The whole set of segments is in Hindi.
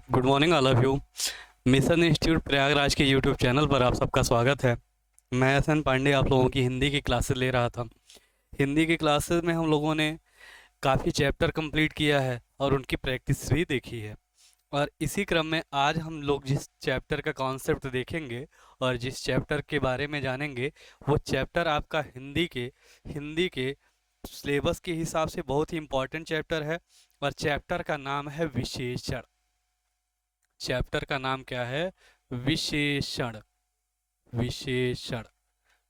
Good morning all of you. Mission institute Prayagraj के यूट्यूब चैनल पर आप सबका स्वागत है। मैं एस एन पांडे आप लोगों की हिंदी की क्लासेस ले रहा था। हिंदी की क्लासेस में हम लोगों ने काफ़ी चैप्टर कंप्लीट किया है और उनकी प्रैक्टिस भी देखी है। और इसी क्रम में आज हम लोग जिस चैप्टर का कॉन्सेप्ट देखेंगे और जिस चैप्टर के बारे में जानेंगे, वो चैप्टर आपका हिंदी के सिलेबस के हिसाब से बहुत ही इम्पोर्टेंट चैप्टर है। और चैप्टर का नाम है विशेषण। चैप्टर का नाम क्या है? विशेषण। विशेषण।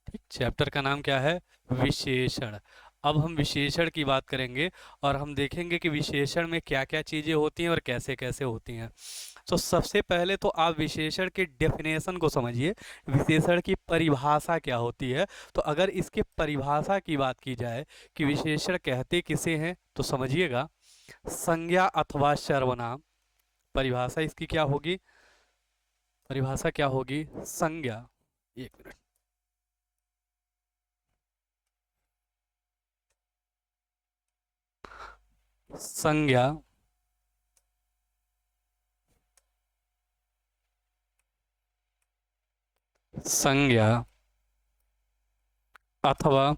ठीक, चैप्टर का नाम क्या है? विशेषण। अब हम विशेषण की बात करेंगे और हम देखेंगे कि विशेषण में क्या क्या चीजें होती हैं और कैसे कैसे होती हैं। तो सबसे पहले तो आप विशेषण के डेफिनेशन को समझिए। विशेषण की परिभाषा क्या होती है? तो अगर इसके परिभाषा की बात की जाए कि विशेषण कहते किसे हैं, तो समझिएगा, संज्ञा अथवा सर्वनाम। परिभाषा इसकी क्या होगी? परिभाषा क्या होगी? संज्ञा। एक मिनट। संज्ञा संज्ञा अथवा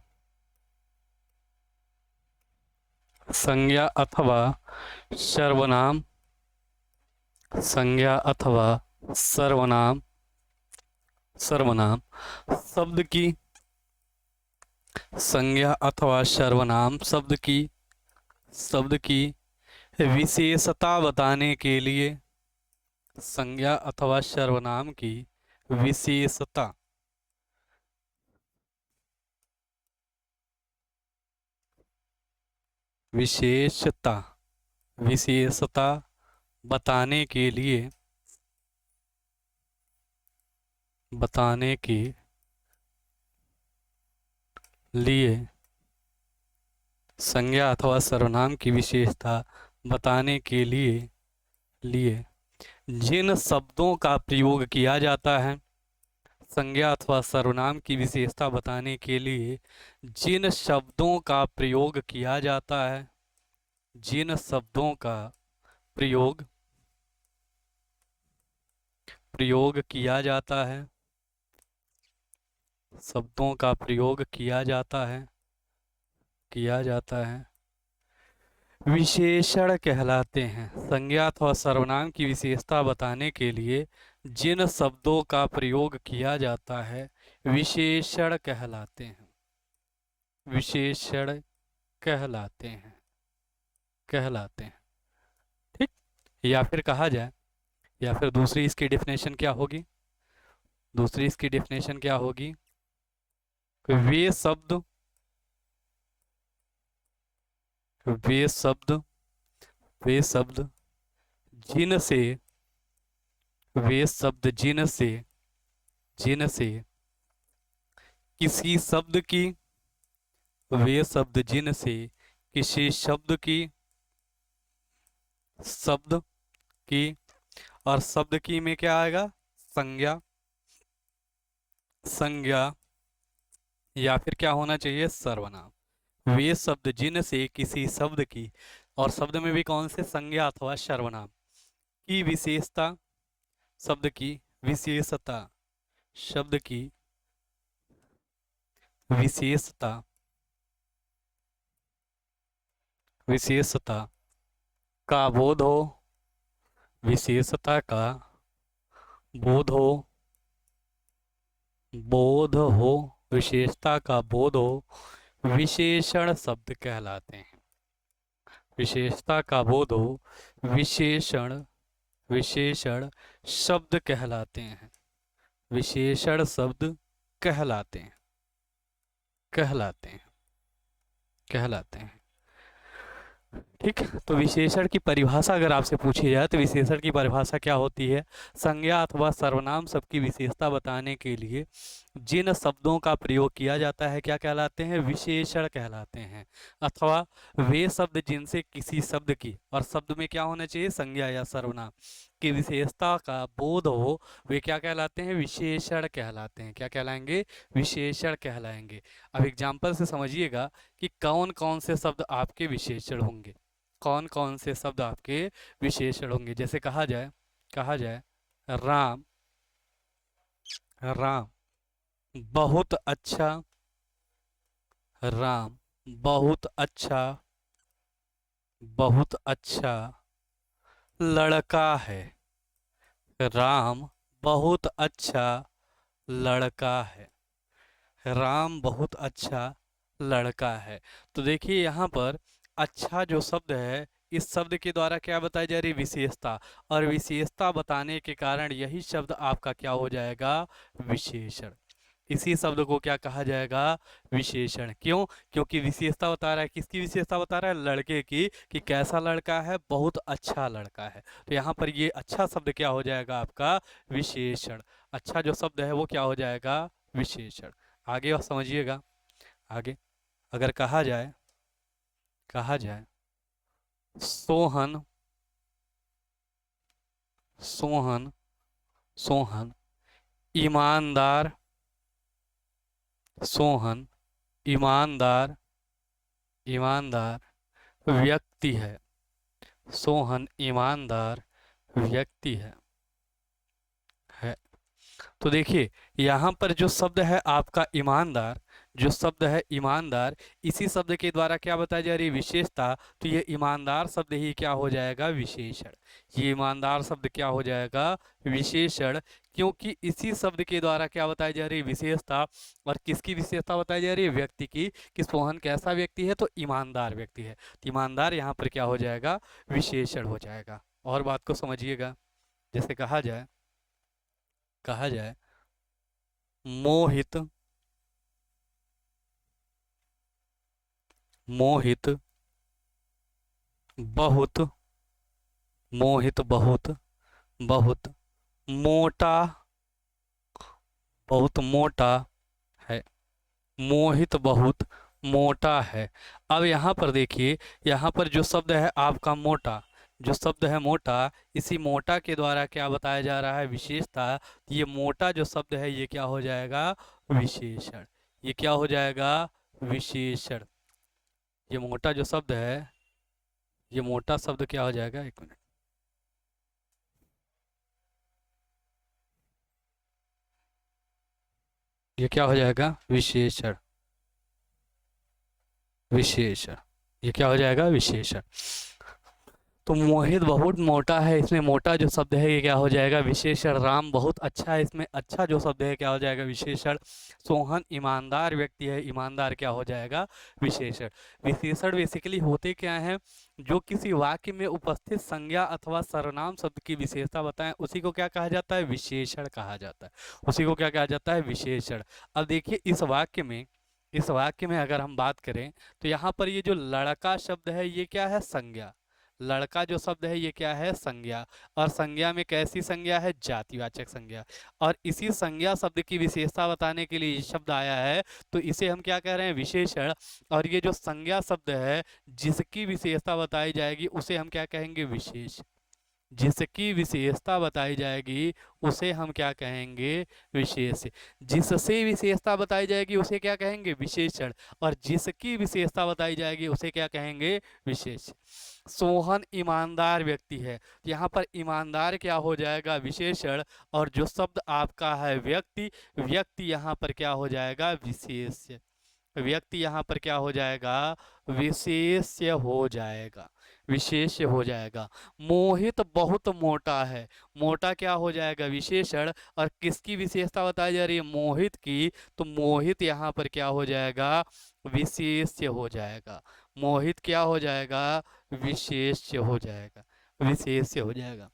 संज्ञा अथवा सर्वनाम। संज्ञा अथवा सर्वनाम। सर्वनाम शब्द की संज्ञा अथवा सर्वनाम शब्द की विशेषता बताने के लिए। संज्ञा अथवा सर्वनाम की विशेषता विशेषता विशेषता बताने के लिए बताने के लिए संज्ञा अथवा सर्वनाम की विशेषता बताने के लिए जिन शब्दों का प्रयोग किया जाता है। संज्ञा अथवा सर्वनाम की विशेषता बताने के लिए जिन शब्दों का प्रयोग किया जाता है। जिन शब्दों का प्रयोग प्रयोग किया जाता है। शब्दों का प्रयोग किया जाता है विशेषण कहलाते हैं। संज्ञा अथवा सर्वनाम की विशेषता बताने के लिए जिन शब्दों का प्रयोग किया जाता है विशेषण कहलाते हैं। विशेषण कहलाते हैं। ठीक। या फिर कहा जाए, या फिर दूसरी इसकी डेफिनेशन क्या होगी? दूसरी इसकी डेफिनेशन क्या होगी? कि वे शब्द वे शब्द जिन से वे शब्द जिन से किसी शब्द की वे शब्द जिन से किसी शब्द की और शब्द की में क्या आएगा? संज्ञा। संज्ञा या फिर क्या होना चाहिए? सर्वनाम। वे शब्द जिन से किसी शब्द की, और शब्द में भी कौन से? संज्ञा अथवा सर्वनाम की विशेषता। शब्द की विशेषता शब्द की विशेषता विशेषता का बोध हो। विशेषता का बोध हो विशेषता का बोध हो विशेषण शब्द कहलाते हैं। विशेषता का बोध हो विशेषण शब्द कहलाते हैं। विशेषण शब्द कहलाते हैं कहलाते हैं कहलाते हैं ठीक। तो विशेषण की परिभाषा अगर आपसे पूछी जाए तो विशेषण की परिभाषा क्या होती है? संज्ञा अथवा सर्वनाम शब्द की विशेषता बताने के लिए जिन शब्दों का प्रयोग किया जाता है क्या कहलाते हैं? विशेषण कहलाते हैं। अथवा वे शब्द जिनसे किसी शब्द की, और शब्द में क्या होना चाहिए? संज्ञा या सर्वनाम की विशेषता का बोध हो, वे क्या कहलाते हैं? विशेषण कहलाते हैं। क्या कहलाएंगे? विशेषण कहलाएंगे। अब एग्जाम्पल से समझिएगा कि कौन कौन से शब्द आपके विशेषण होंगे। कौन कौन से शब्द आपके विशेषण होंगे? जैसे कहा जाए, कहा जाए राम, राम बहुत अच्छा, राम बहुत अच्छा, बहुत अच्छा लड़का है, राम बहुत अच्छा लड़का है, राम बहुत अच्छा लड़का है। तो देखिए यहाँ पर अच्छा जो शब्द है, इस शब्द के द्वारा क्या बताई जा रही है, विशेषता। और विशेषता बताने के कारण यही शब्द आपका क्या हो जाएगा, विशेषण। इसी शब्द को क्या कहा जाएगा, विशेषण। क्यों? क्योंकि विशेषता बता रहा है, किसकी विशेषता बता रहा है, लड़के की, कि कैसा लड़का है, बहुत अच्छा लड़का है। तो यहाँ पर ये अच्छा शब्द क्या हो जाएगा आपका, विशेषण। अच्छा जो शब्द है वो क्या हो जाएगा, विशेषण। आगे और समझिएगा। आगे अगर कहा जाए, कहा जाए सोहन, सोहन, सोहन ईमानदार, सोहन ईमानदार, ईमानदार व्यक्ति है, सोहन ईमानदार व्यक्ति है। तो देखिए यहाँ पर जो शब्द है आपका ईमानदार, जो शब्द है ईमानदार, इसी शब्द के द्वारा क्या बताई जा रही है, विशेषता। तो ये ईमानदार शब्द ही क्या हो जाएगा, विशेषण। ये ईमानदार शब्द क्या हो जाएगा, विशेषण। क्योंकि इसी शब्द के द्वारा क्या बताई जा रही है, विशेषता। और किसकी विशेषता बताई जा रही है, व्यक्ति की, कि सोहन कैसा व्यक्ति है, तो ईमानदार व्यक्ति है। तो ईमानदार यहाँ पर क्या हो जाएगा, विशेषण हो जाएगा। और बात को समझिएगा। जैसे कहा जाए, कहा जाए मोहित, मोहित बहुत, मोहित बहुत, बहुत मोटा, बहुत मोटा है, मोहित बहुत मोटा है। अब यहाँ पर देखिए, यहाँ पर जो शब्द है आपका मोटा, जो शब्द है मोटा, इसी मोटा के द्वारा क्या बताया जा रहा है, विशेषता। तो ये मोटा जो शब्द है ये क्या हो जाएगा, विशेषण। ये क्या हो जाएगा, विशेषण। ये मोटा जो शब्द है, ये मोटा शब्द क्या हो जाएगा, एक मिनट, ये क्या हो जाएगा, विशेषण, विशेषण। ये क्या हो जाएगा, विशेषण। तो मोहित बहुत मोटा है, इसमें मोटा जो शब्द है ये क्या हो जाएगा, विशेषण। राम बहुत अच्छा है, इसमें अच्छा जो शब्द है क्या हो जाएगा, विशेषण। सोहन ईमानदार व्यक्ति है, ईमानदार क्या हो जाएगा, विशेषण। विशेषण बेसिकली होते क्या हैं, जो किसी वाक्य में उपस्थित संज्ञा अथवा सर्वनाम शब्द की विशेषता बताएं, उसी को क्या कहा जाता है, विशेषण कहा जाता है। उसी को क्या कहा जाता है, विशेषण। अब देखिए इस वाक्य में, इस वाक्य में अगर हम बात करें, तो यहाँ पर ये जो लड़का शब्द है ये क्या है, संज्ञा। लड़का जो शब्द है ये क्या है, संज्ञा। और संज्ञा में कैसी संज्ञा है, जातिवाचक संज्ञा। और इसी संज्ञा शब्द की विशेषता बताने के लिए ये शब्द आया है, तो इसे हम क्या कह रहे हैं, विशेषण। और ये जो संज्ञा शब्द है, जिसकी विशेषता बताई जाएगी उसे हम क्या कहेंगे, विशेष। जिसकी विशेषता बताई जाएगी उसे हम क्या कहेंगे, विशेष। जिससे विशेषता बताई जाएगी उसे क्या कहेंगे, विशेषण। और जिसकी विशेषता बताई जाएगी उसे क्या कहेंगे, विशेष। सोहन ईमानदार व्यक्ति है, यहाँ पर ईमानदार क्या हो जाएगा, विशेषण। और जो शब्द आपका है व्यक्ति, व्यक्ति यहाँ पर क्या हो जाएगा, विशेष। व्यक्ति यहाँ पर क्या हो जाएगा, विशेष्य हो जाएगा, विशेष्य हो जाएगा। मोहित बहुत मोटा है, मोटा क्या हो जाएगा, विशेषण। और किसकी विशेषता बताई जा रही है, मोहित की, तो मोहित यहाँ पर क्या हो जाएगा, विशेष्य हो जाएगा। मोहित क्या हो जाएगा, विशेष्य हो जाएगा, विशेष्य हो जाएगा।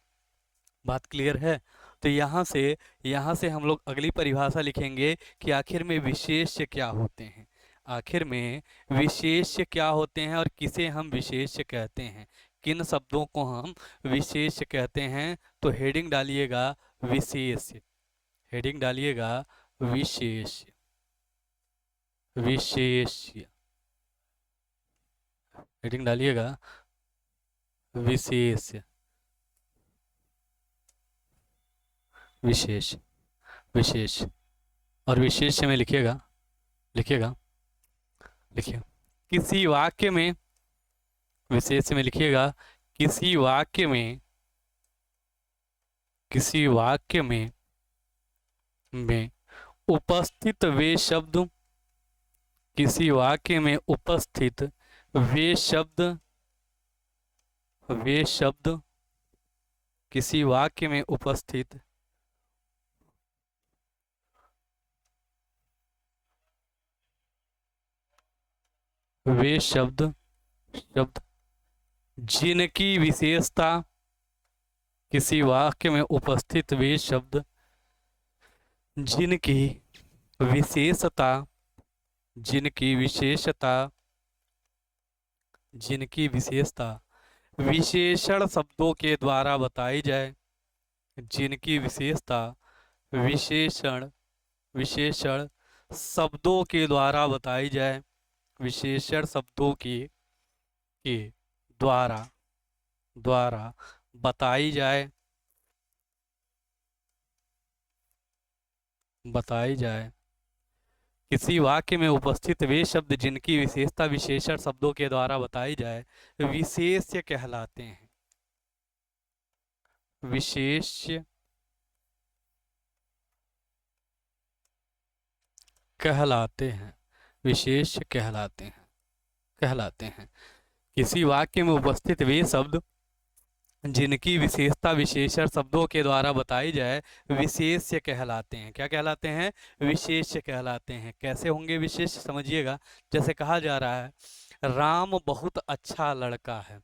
बात क्लियर है? तो यहाँ से हम लोग अगली परिभाषा लिखेंगे कि आखिर में विशेष्य क्या होते हैं। आखिर में विशेष्य क्या होते हैं और किसे हम विशेष्य कहते हैं, किन शब्दों को हम विशेष्य कहते हैं। तो हेडिंग डालिएगा विशेष्य, हेडिंग डालिएगा विशेष्य, विशेष्य, हेडिंग डालिएगा विशेष्य, विशेष, विशेष। और विशेष्य में लिखिएगा, लिखिएगा, लिखिए किसी वाक्य में, विशेष में लिखिएगा किसी वाक्य में, किसी वाक्य में उपस्थित वे शब्द, किसी वाक्य में उपस्थित वे शब्द, वे शब्द, किसी वाक्य में उपस्थित वे शब्द, शब्द जिनकी विशेषता, किसी वाक्य में उपस्थित वे शब्द जिनकी विशेषता, जिनकी विशेषता, जिनकी विशेषता विशेषण शब्दों के द्वारा बताई जाए, जिनकी विशेषता विशेषण, विशेषण शब्दों के द्वारा बताई जाए, विशेषण शब्दों के द्वारा, द्वारा बताई जाए, बताई जाए। किसी वाक्य में उपस्थित वे शब्द जिनकी विशेषता विशेषण शब्दों के द्वारा बताई जाए विशेष्य कहलाते हैं, विशेष्य कहलाते हैं, विशेष्य कहलाते हैं, कहलाते हैं। किसी वाक्य में उपस्थित वे शब्द जिनकी विशेषता विशेषण शब्दों के द्वारा बताई जाए विशेष्य कहलाते हैं। क्या कहलाते हैं? विशेष्य कहलाते हैं। कैसे होंगे विशेष्य, समझिएगा। जैसे कहा जा रहा है राम बहुत अच्छा लड़का है,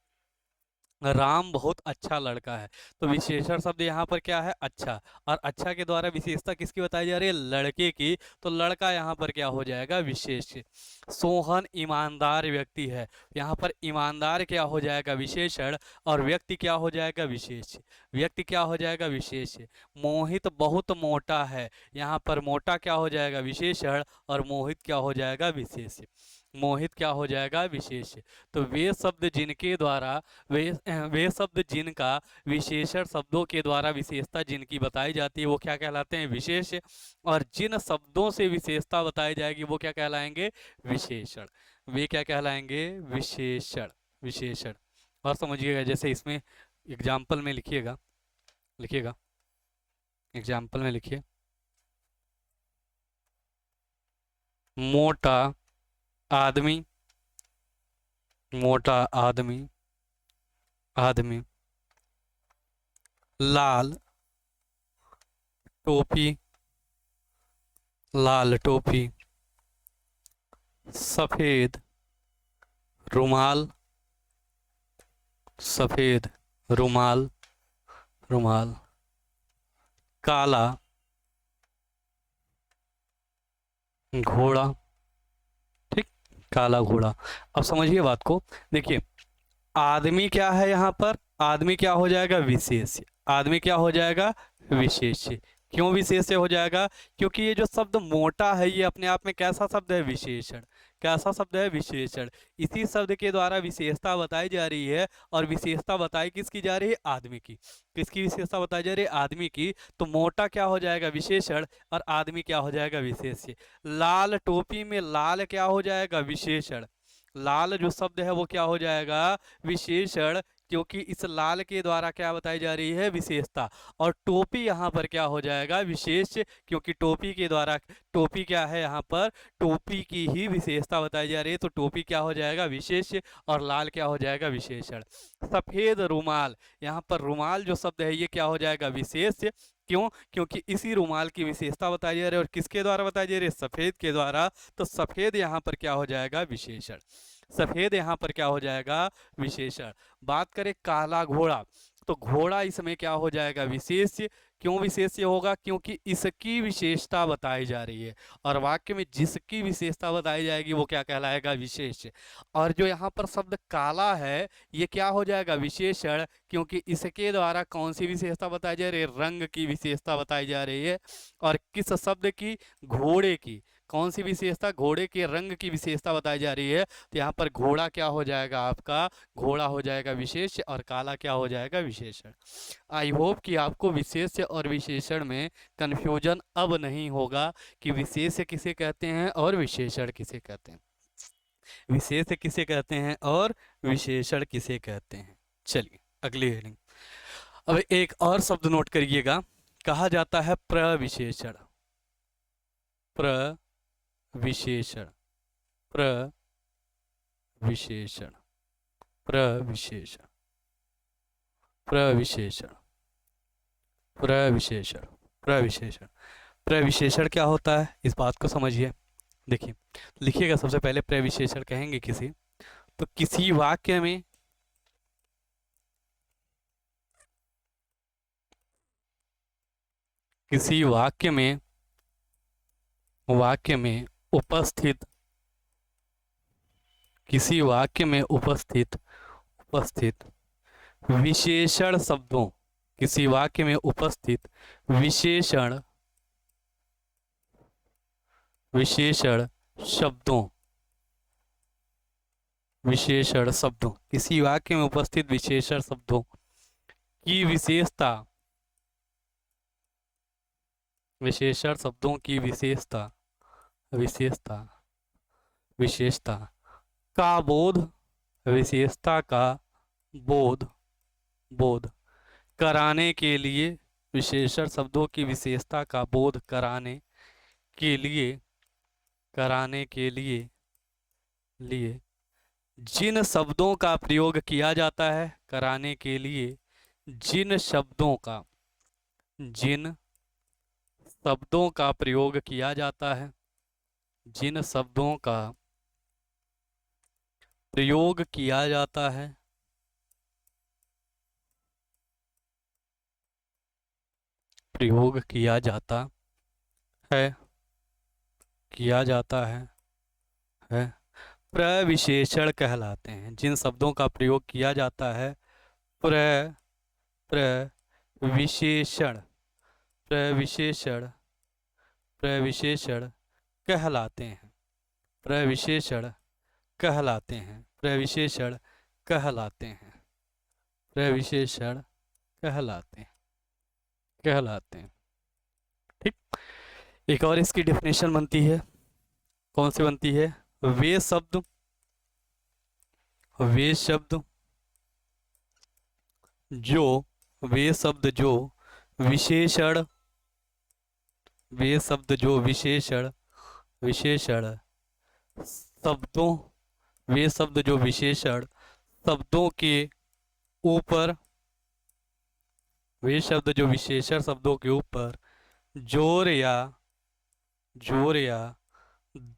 राम बहुत अच्छा लड़का है, तो विशेषण शब्द यहाँ पर क्या है? अच्छा। और अच्छा के द्वारा विशेषता किसकी बताई जा रही है? लड़के की, तो लड़का यहाँ पर क्या हो जाएगा? विशेष्य। सोहन ईमानदार व्यक्ति है, यहाँ पर ईमानदार क्या हो जाएगा? विशेषण। और व्यक्ति क्या हो जाएगा? विशेष्य। व्यक्ति क्या हो जाएगा? विशेष्य। मोहित बहुत मोटा है, यहाँ पर मोटा क्या हो जाएगा? विशेषण। और मोहित क्या हो जाएगा? विशेष्य। मोहित क्या हो जाएगा? विशेष्य। तो वे शब्द जिनके द्वारा, वे शब्द जिनका विशेषण शब्दों के द्वारा विशेषता जिनकी बताई जाती है वो क्या कहलाते हैं? विशेष्य। और जिन शब्दों से विशेषता बताई जाएगी वो क्या कहलाएंगे? विशेषण। वे क्या कहलाएंगे? विशेषण, विशेषण। और समझिएगा, जैसे इसमें एग्जाम्पल में लिखिएगा, लिखिएगा एग्जाम्पल में लिखिए, मोटा आदमी, मोटा आदमी, आदमी, लाल टोपी, लाल टोपी, सफेद रुमाल, सफेद रुमाल, रुमाल, काला घोड़ा, ठीक, काला घोड़ा। अब समझिए बात को, देखिए आदमी क्या है यहाँ पर? आदमी क्या हो जाएगा? विशेष्य। आदमी क्या हो जाएगा? विशेष्य। क्यों विशेष्य हो जाएगा? क्योंकि ये जो शब्द मोटा है ये अपने आप में कैसा शब्द है? विशेषण। कैसा शब्द है? विशेषण। इसी शब्द के द्वारा विशेषता बताई जा रही है, और विशेषता बताई किसकी जा रही है? आदमी की। किसकी विशेषता बताई जा रही है? आदमी की। तो मोटा क्या हो जाएगा? विशेषण। और आदमी क्या हो जाएगा? विशेष्य। लाल टोपी में लाल क्या हो जाएगा? विशेषण। लाल जो शब्द है वो क्या हो जाएगा? विशेषण, क्योंकि इस लाल के द्वारा क्या बताई जा रही है? विशेषता। और टोपी यहाँ पर क्या हो जाएगा? विशेष, क्योंकि टोपी के द्वारा, टोपी क्या है यहाँ पर? टोपी की ही विशेषता बताई जा रही है, तो टोपी क्या हो जाएगा? विशेष। और लाल क्या हो जाएगा? विशेषण। सफेद रुमाल, यहाँ पर रुमाल जो शब्द है ये क्या हो जाएगा? विशेष। क्यों? क्योंकि इसी रुमाल की विशेषता बताई जा रही है, और किसके द्वारा बताई जा रही है? सफेद के द्वारा। तो सफेद यहाँ पर क्या हो जाएगा? विशेषण। सफेद यहाँ पर क्या हो जाएगा? विशेषण। बात करें काला घोड़ा, तो घोड़ा इसमें क्या हो जाएगा? विशेष्य। क्यों विशेष्य होगा? क्योंकि इसकी विशेषता बताई जा रही है, और वाक्य में जिसकी विशेषता बताई जाएगी वो क्या कहलाएगा? विशेष्य। और जो यहाँ पर शब्द काला है ये क्या हो जाएगा? विशेषण, क्योंकि इसके द्वारा कौन सी विशेषता बताई जा रही है? रंग की विशेषता बताई जा रही है। और किस शब्द की? घोड़े की। कौन सी विशेषता? घोड़े के रंग की विशेषता बताई जा रही है, तो यहाँ पर घोड़ा क्या हो जाएगा आपका? घोड़ा हो जाएगा विशेष, और काला क्या हो जाएगा? विशेषण। आई होप कि आपको विशेष और विशेषण में कन्फ्यूजन अब नहीं होगा कि विशेष किसे कहते हैं और विशेषण किसे कहते हैं, विशेष किसे कहते हैं और विशेषण किसे कहते हैं। चलिए अगली हेडिंग। अब एक और शब्द नोट करिएगा, कहा जाता है प्रविशेषण। प्रविशेषण, प्रविशेषण, प्रविशेषण, प्रविशेषण, प्रविशेषण, प्रविशेषण। प्रविशेषण क्या होता है, इस बात को समझिए। देखिए, लिखिएगा। सबसे पहले प्रविशेषण कहेंगे किसी, तो किसी वाक्य में किसी वाक्य में उपस्थित किसी वाक्य में उपस्थित विशेषण शब्दों, किसी वाक्य में उपस्थित विशेषण विशेषण शब्दों विशेषण शब्दों, किसी वाक्य में उपस्थित विशेषण शब्दों की विशेषता, विशेषण शब्दों की विशेषता विशेषता विशेषता का बोध, विशेषता का बोध बोध कराने के लिए, विशेषण शब्दों की विशेषता का बोध कराने के लिए जिन शब्दों का प्रयोग किया जाता है, कराने के लिए जिन शब्दों का प्रयोग किया जाता है, जिन शब्दों का प्रयोग किया जाता है, प्रयोग किया जाता है प्रविशेषण कहलाते हैं। जिन शब्दों का प्रयोग किया जाता है प्रविशेषण प्रविशेषण प्रविशेषण कहलाते हैं। प्रविशेषण कहलाते हैं। प्रविशेषण कहलाते हैं। प्रविशेषण कहलाते हैं। ठीक। एक और इसकी डेफिनेशन बनती है, कौन सी बनती है? वे शब्द जो विशेषण विशेषण शब्दों वे शब्द जो विशेषण शब्दों के ऊपर वे शब्द जो विशेषण शब्दों के ऊपर जोर या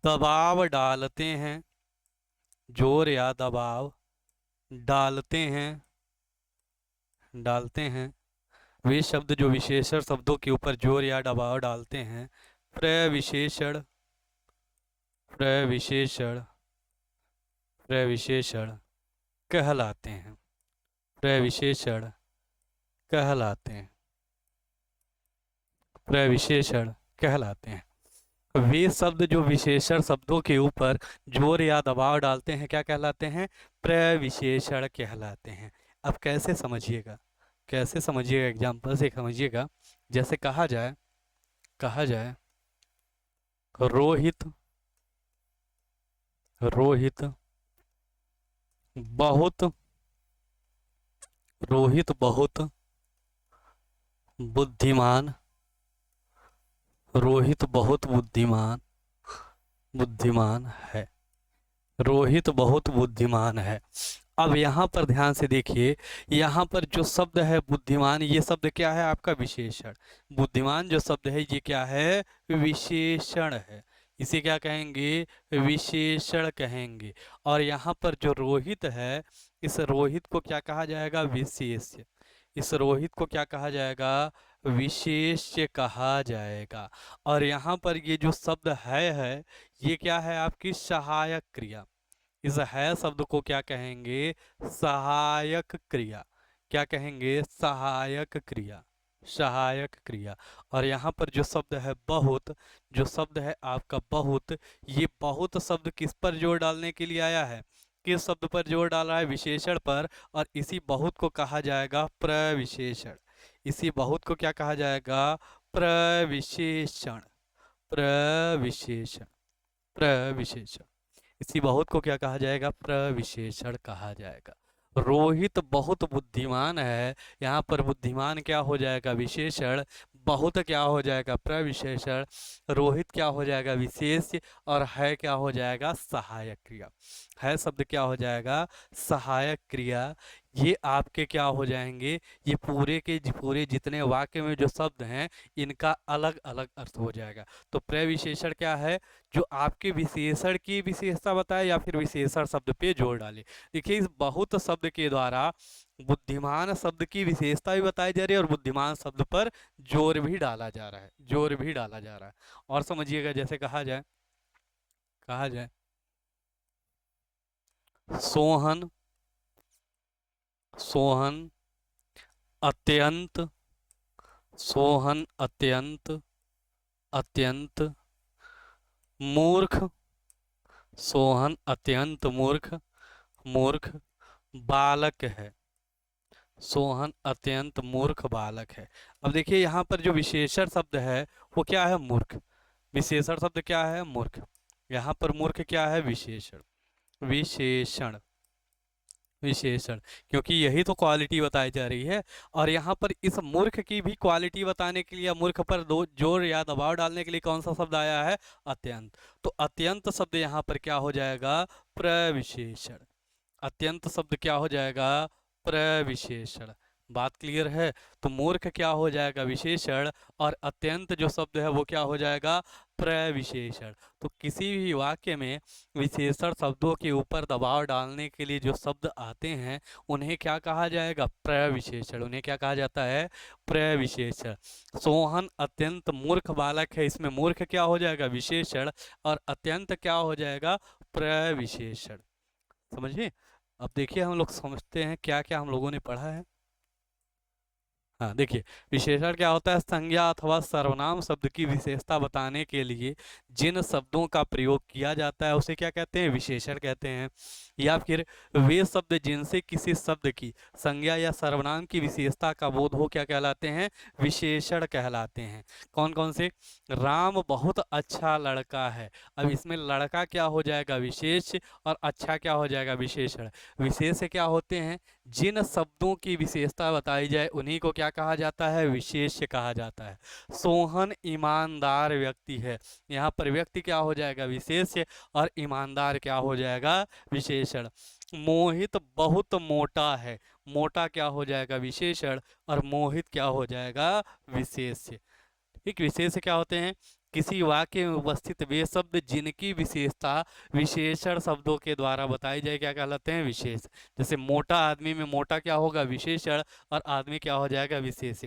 दबाव डालते हैं, जोर या दबाव डालते हैं वे शब्द जो विशेषण शब्दों के ऊपर जोर या दबाव डालते हैं प्रविशेषण कहलाते हैं। प्रविशेषण कहलाते हैं। प्रविशेषण कहलाते हैं। वे शब्द जो विशेषण शब्दों के ऊपर जोर या दबाव डालते हैं क्या कहलाते हैं? प्रविशेषण कहलाते हैं। अब कैसे समझिएगा, एग्जाम्पल से समझिएगा। जैसे कहा जाए रोहित बहुत बुद्धिमान रोहित बहुत बुद्धिमान है। रोहित बहुत बुद्धिमान है। अब यहाँ पर ध्यान से देखिए, यहाँ पर जो शब्द है बुद्धिमान, ये शब्द क्या है? आपका विशेषण। बुद्धिमान जो शब्द है ये क्या है? विशेषण है। इसे क्या कहेंगे? विशेषण कहेंगे। और यहाँ पर जो रोहित है, इस रोहित को क्या कहा जाएगा? विशेष्य। इस रोहित को क्या कहा जाएगा? विशेष्य कहा जाएगा। और यहाँ पर ये जो शब्द है ये क्या है? आपकी सहायक क्रिया। इस है शब्द को क्या कहेंगे? सहायक क्रिया। क्या कहेंगे? सहायक क्रिया। सहायक क्रिया। और यहाँ पर जो शब्द है बहुत, जो शब्द है आपका बहुत, ये बहुत शब्द किस पर जोर डालने के लिए आया है? किस शब्द पर जोर डाल रहा है? विशेषण पर। और इसी बहुत को कहा जाएगा प्रविशेषण। इसी बहुत को क्या कहा जाएगा? प्रविशेषण। प्रविशेषण। प्रविशेषण। इसी बहुत को क्या कहा जाएगा? प्रविशेषण कहा जाएगा। रोहित बहुत बुद्धिमान है, यहाँ पर बुद्धिमान क्या हो जाएगा विशेषण, बहुत क्या हो जाएगा प्रविशेषण, रोहित क्या हो जाएगा विशेष्य, और है क्या हो जाएगा सहायक क्रिया। है शब्द क्या हो जाएगा सहायक क्रिया। ये आपके क्या हो जाएंगे, ये पूरे के पूरे जितने वाक्य में जो शब्द हैं इनका अलग अलग अर्थ हो जाएगा। तो प्रविशेषण क्या है, जो आपके विशेषण की विशेषता बताए या फिर विशेषण शब्द पे जोर डाले। देखिए इस बहुत शब्द के द्वारा बुद्धिमान शब्द की विशेषता भी बताई जा रही है और बुद्धिमान शब्द पर जोर भी डाला जा रहा है, जोर भी डाला जा रहा है। और समझिएगा जैसे कहा जाए सोहन, सोहन अत्यंत, सोहन अत्यंत, अत्यंत मूर्ख, सोहन अत्यंत मूर्ख, मूर्ख बालक है, सोहन अत्यंत मूर्ख बालक है। अब देखिए यहाँ पर जो विशेषण शब्द है वो क्या है मूर्ख, विशेषण शब्द क्या है मूर्ख, यहाँ पर मूर्ख क्या है विशेषण, विशेषण, विशेषण, क्योंकि यही तो क्वालिटी बताई जा रही है। और यहाँ पर इस मूर्ख की भी क्वालिटी बताने के लिए, मूर्ख पर दो जोर या दबाव डालने के लिए कौन सा शब्द आया है अत्यंत। तो अत्यंत शब्द यहाँ पर क्या हो जाएगा प्रविशेषण, अत्यंत शब्द क्या हो जाएगा प्रविशेषण। बात क्लियर है। तो मूर्ख क्या हो जाएगा विशेषण और अत्यंत जो शब्द है वो क्या हो जाएगा प्रविशेषण। तो किसी भी वाक्य में विशेषण शब्दों के ऊपर दबाव डालने के लिए जो शब्द आते हैं उन्हें क्या कहा जाएगा प्रविशेषण, उन्हें क्या कहा जाता है प्रविशेषण। सोहन अत्यंत मूर्ख बालक है, इसमें मूर्ख क्या हो जाएगा विशेषण और अत्यंत क्या हो जाएगा प्रविशेषण। समझिए। अब देखिए हम लोग समझते हैं क्या क्या हम लोगों ने पढ़ा है। हाँ देखिए, विशेषण क्या होता है, संज्ञा अथवा सर्वनाम शब्द की विशेषता बताने के लिए जिन शब्दों का प्रयोग किया जाता है उसे क्या कहते हैं विशेषण कहते हैं। या फिर वे शब्द जिनसे किसी शब्द की संज्ञा या सर्वनाम की विशेषता का बोध हो क्या कहलाते हैं विशेषण कहलाते हैं। कौन कौन से, राम बहुत अच्छा लड़का है। अब इसमें लड़का क्या हो जाएगा विशेष और अच्छा क्या हो जाएगा विशेषण। विशेष क्या होते हैं, जिन शब्दों की विशेषता बताई जाए उन्हीं को क्या कहा जाता है विशेष्य कहा जाता है। सोहन ईमानदार व्यक्ति है, यहाँ पर व्यक्ति क्या हो जाएगा विशेष्य और ईमानदार क्या हो जाएगा विशेषण। मोहित बहुत मोटा है, मोटा क्या हो जाएगा विशेषण और मोहित क्या हो जाएगा विशेष्य। ठीक, विशेष क्या होते हैं, किसी वाक्य में उपस्थित वे शब्द जिनकी विशेषता विशेषण शब्दों के द्वारा बताई जाए क्या कहलाते हैं विशेष। जैसे मोटा आदमी में मोटा क्या होगा विशेषण और आदमी क्या हो जाएगा विशेष।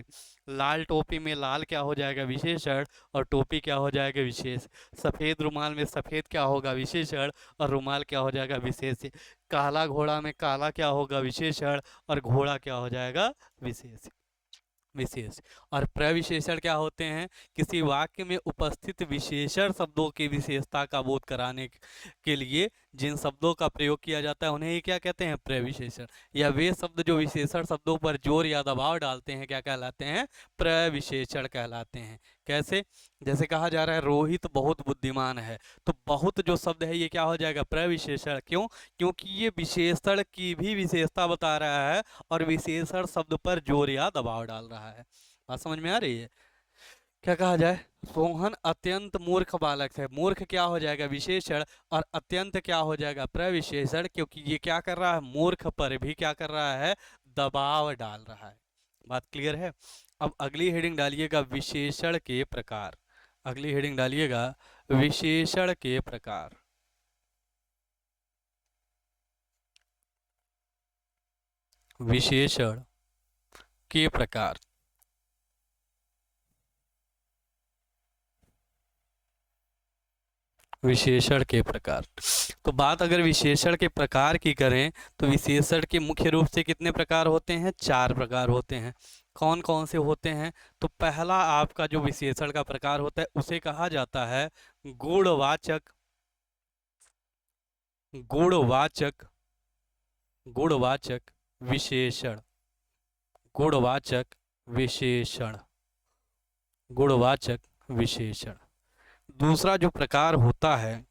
लाल टोपी में लाल क्या हो जाएगा विशेषण और टोपी क्या हो जाएगा विशेष। सफ़ेद रुमाल में सफ़ेद क्या होगा विशेषण और रुमाल क्या हो जाएगा विशेष। काला घोड़ा में काला क्या होगा विशेषण और घोड़ा क्या हो जाएगा विशेष, विशेष। और प्रविशेषण क्या होते हैं, किसी वाक्य में उपस्थित विशेषण शब्दों की विशेषता का बोध कराने के लिए जिन शब्दों का प्रयोग किया जाता है उन्हें ही क्या कहते हैं प्रविशेषण। या वे शब्द जो विशेषण शब्दों पर जोर या दबाव डालते हैं क्या कहलाते हैं प्रविशेषण कहलाते हैं। कैसे, जैसे कहा जा रहा है रोहित बहुत बुद्धिमान है, तो बहुत जो शब्द है ये क्या हो जाएगा प्रविशेषण। क्यों, क्योंकि ये विशेषण की भी विशेषता बता रहा है और विशेषण शब्द पर जोर या दबाव डाल रहा है। बात समझ में आ रही है। क्या कहा जाए, सोहन अत्यंत मूर्ख बालक है, मूर्ख क्या हो जाएगा विशेषण और अत्यंत क्या हो जाएगा प्रविशेषण, क्योंकि ये क्या कर रहा है मूर्ख पर भी क्या कर रहा है दबाव डाल रहा है। बात क्लियर है। अब अगली हेडिंग डालिएगा विशेषण के प्रकार, अगली हेडिंग डालिएगा विशेषण के प्रकार, विशेषण के प्रकार। विशेषण के प्रकार। तो बात अगर विशेषण के प्रकार की करें तो विशेषण के मुख्य रूप से कितने प्रकार होते हैं, चार प्रकार होते हैं। कौन कौन से होते हैं, तो पहला आपका जो विशेषण का प्रकार होता है उसे कहा जाता है गुणवाचक, गुणवाचक, गुणवाचक विशेषण, गुणवाचक विशेषण, गुणवाचक विशेषण। दूसरा जो प्रकार होता है,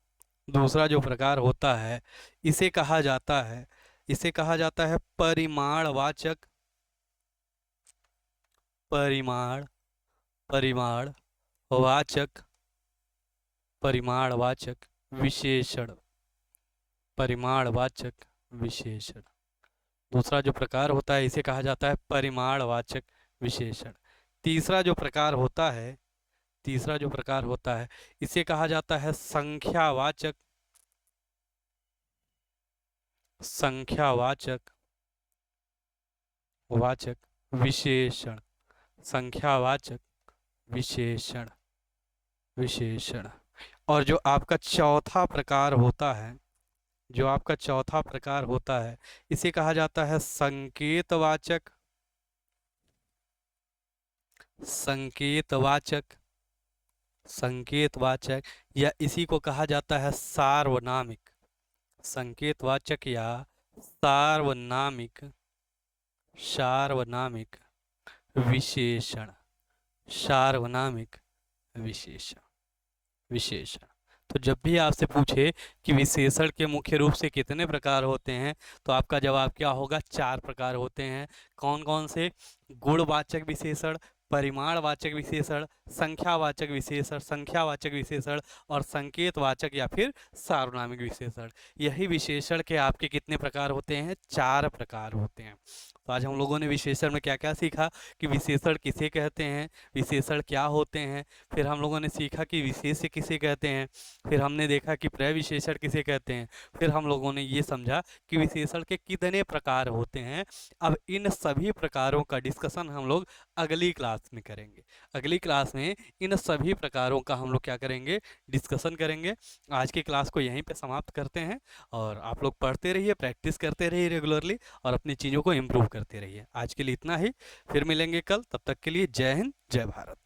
दूसरा जो प्रकार होता है इसे कहा जाता है इसे कहा जाता है परिमाणवाचक, परिमाण, परिमाणवाचक, परिमाणवाचक विशेषण, परिमाणवाचक विशेषण। दूसरा जो प्रकार होता है इसे कहा जाता है परिमाणवाचक विशेषण। तीसरा जो प्रकार होता है, तीसरा जो प्रकार होता है इसे कहा जाता है संख्यावाचक, संख्यावाचक, वाचक विशेषण, संख्यावाचक विशेषण, विशेषण। और जो आपका चौथा प्रकार होता है, जो आपका चौथा प्रकार होता है इसे कहा जाता है संकेतवाचक, संकेतवाचक, संकेतवाचक, या इसी को कहा जाता है सार्वनामिक, संकेतवाचक या सार्वनामिक, सार्वनामिक विशेषण, सार्वनामिक विशेषण, विशेषण। तो जब भी आपसे पूछे कि विशेषण के मुख्य रूप से कितने प्रकार होते हैं तो आपका जवाब क्या होगा? 4 प्रकार होते हैं। कौन कौन से? गुणवाचक विशेषण, परिमाणवाचक विशेषण, संख्यावाचक विशेषण, संख्यावाचक विशेषण और संकेतवाचक या फिर सार्वनामिक विशेषण। यही विशेषण के आपके कितने प्रकार होते हैं? 4 प्रकार होते हैं। तो आज हम लोगों ने विशेषण में क्या क्या सीखा कि विशेषण किसे कहते हैं, विशेषण क्या होते हैं, फिर हम लोगों ने सीखा कि विशेष्य किसे कहते हैं, फिर हमने देखा कि प्रविशेषण किसे कहते हैं, फिर हम लोगों ने ये समझा कि विशेषण के कितने प्रकार होते हैं। अब इन सभी प्रकारों का डिस्कशन हम लोग अगली क्लास में करेंगे। अगली क्लास में इन सभी प्रकारों का हम लोग क्या करेंगे? डिस्कशन करेंगे। आज की क्लास को यहीं पे समाप्त करते हैं और आप लोग पढ़ते रहिए, प्रैक्टिस करते रहिए रेगुलरली और अपनी चीज़ों को इम्प्रूव करते रहिए। आज के लिए इतना ही, फिर मिलेंगे कल। तब तक के लिए जय हिंद, जय भारत।